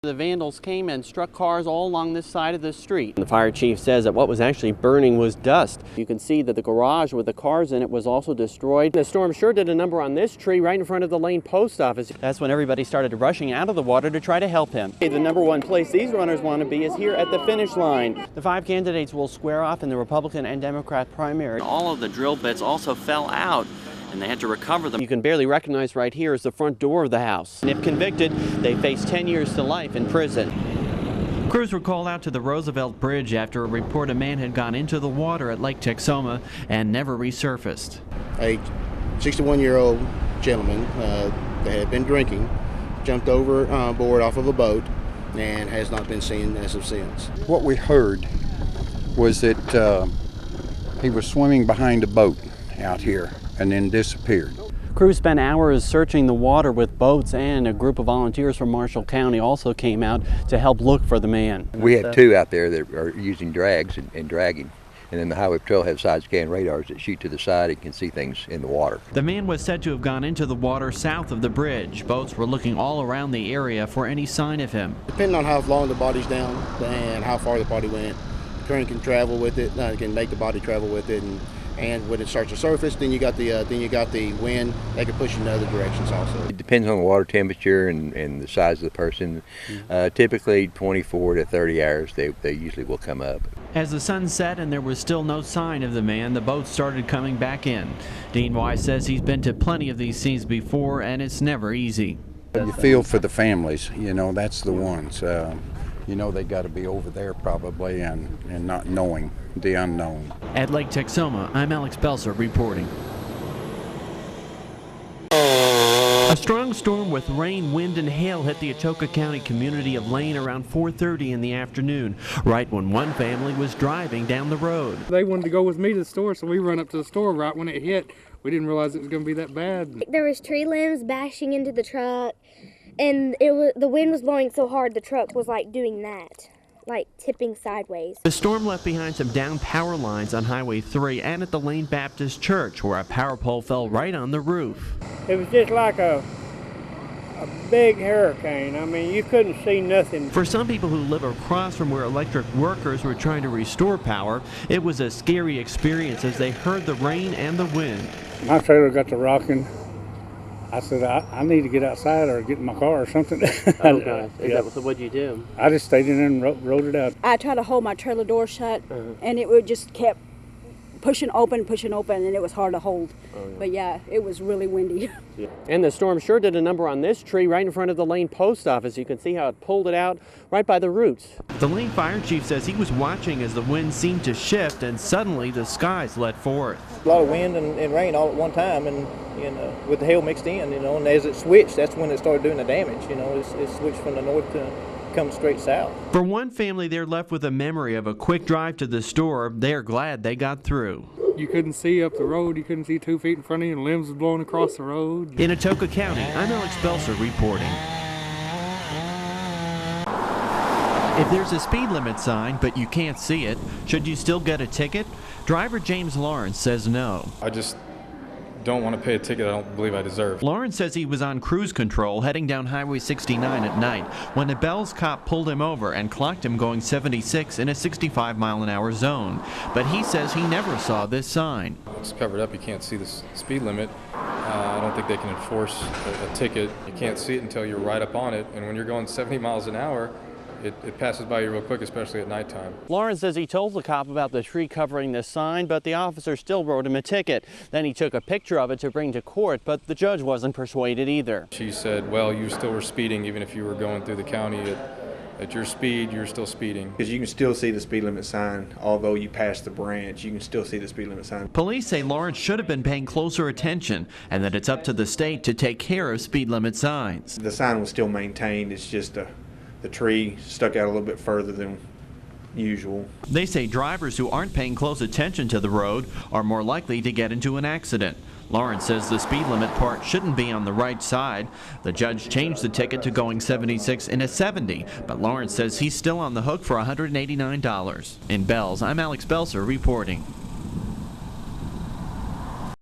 The vandals came and struck cars all along this side of the street. The fire chief says that what was actually burning was dust. You can see that the garage with the cars in it was also destroyed. The storm sure did a number on this tree right in front of the Lane post office. That's when everybody started rushing out of the water to try to help him. The number one place these runners want to be is here at the finish line. The 5 candidates will square off in the Republican and Democrat primary. All of the drill bits also fell out, and they had to recover them. You can barely recognize right here is the front door of the house. And if convicted, they face 10 years to life in prison. Crews were called out to the Roosevelt Bridge after a report a man had gone into the water at Lake Texoma and never resurfaced. A 61-year-old gentleman that had been drinking jumped overboard off of a boat and has not been seen as of since. What we heard was that he was swimming behind a boat out here and then disappeared. Crews spent hours searching the water with boats, and a group of volunteers from Marshall County also came out to help look for the man. We had 2 out there that are using drags and dragging. And then the Highway Patrol has side scan radars that shoot to the side and can see things in the water. The man was said to have gone into the water south of the bridge. Boats were looking all around the area for any sign of him. Depending on how long the body's down and how far the body went, the current can travel with it, can make the body travel with it, and when it starts to surface, then you got the wind that can push in other directions also. It depends on the water temperature and the size of the person. Typically 24 to 30 hours they usually will come up. As the sun set and there was still no sign of the man, the boats started coming back in. Dean Wise says he's been to plenty of these scenes before, and it's never easy. You feel for the families, you know, that's the ones. You know, they got to be over there probably and not knowing the unknown. At Lake Texoma, I'm Alex Belser reporting. A strong storm with rain, wind, and hail hit the Atoka County community of Lane around 4:30 in the afternoon, right when one family was driving down the road. They wanted to go with me to the store, so we run up to the store right when it hit. We didn't realize it was going to be that bad. There was tree limbs bashing into the truck, and the wind was blowing so hard the truck was like doing that, like tipping sideways. The storm left behind some downed power lines on Highway 3 and at the Lane Baptist Church, where a power pole fell right on the roof. It was just like a big hurricane. I mean, you couldn't see nothing. For some people who live across from where electric workers were trying to restore power, it was a scary experience as they heard the rain and the wind. My trailer got to rocking. I said, I need to get outside or get in my car or something. Okay. So what'd you do? I just stayed in there and rode it out. I tried to hold my trailer door shut, and it would just kept pushing open, and it was hard to hold. But yeah, it was really windy. And the storm sure did a number on this tree right in front of the Lane post office. You can see how it pulled it out right by the roots. The Lane fire chief says he was watching as the wind seemed to shift, and suddenly the skies let forth. A lot of wind and rain all at one time, and with the hail mixed in, and as it switched, that's when it started doing the damage. It switched from the north to come straight south. For one family, they're left with a memory of a quick drive to the store. They're glad they got through. You couldn't see up the road. You couldn't see 2 feet in front of you, and limbs was blowing across the road. In Atoka County, I'm Alex Belser reporting. If there's a speed limit sign, but you can't see it, should you still get a ticket? Driver James Lawrence says no. I just don't want to pay a ticket I don't believe I deserve. Lawrence says he was on cruise control heading down Highway 69 at night when a Bells cop pulled him over and clocked him going 76 in a 65-mile-an-hour zone. But he says he never saw this sign. It's covered up. You can't see the speed limit. I don't think they can enforce a ticket. You can't see it until you're right up on it. And when you're going 70 miles an hour, it passes by you real quick, especially at nighttime. Lawrence says he told the cop about the tree covering the sign, but the officer still wrote him a ticket. Then he took a picture of it to bring to court, but the judge wasn't persuaded either. She said, well, you still were speeding even if you were going through the county at your speed, you're still speeding. Because you can still see the speed limit sign, although you pass the branch, you can still see the speed limit sign. Police say Lawrence should have been paying closer attention and that it's up to the state to take care of speed limit signs. The sign was still maintained, it's just the tree stuck out a little bit further than usual. They say drivers who aren't paying close attention to the road are more likely to get into an accident. Lawrence says the speed limit part shouldn't be on the right side. The judge changed the ticket to going 76 in a 70, but Lawrence says he's still on the hook for $189. In Bells, I'm Alex Belser reporting.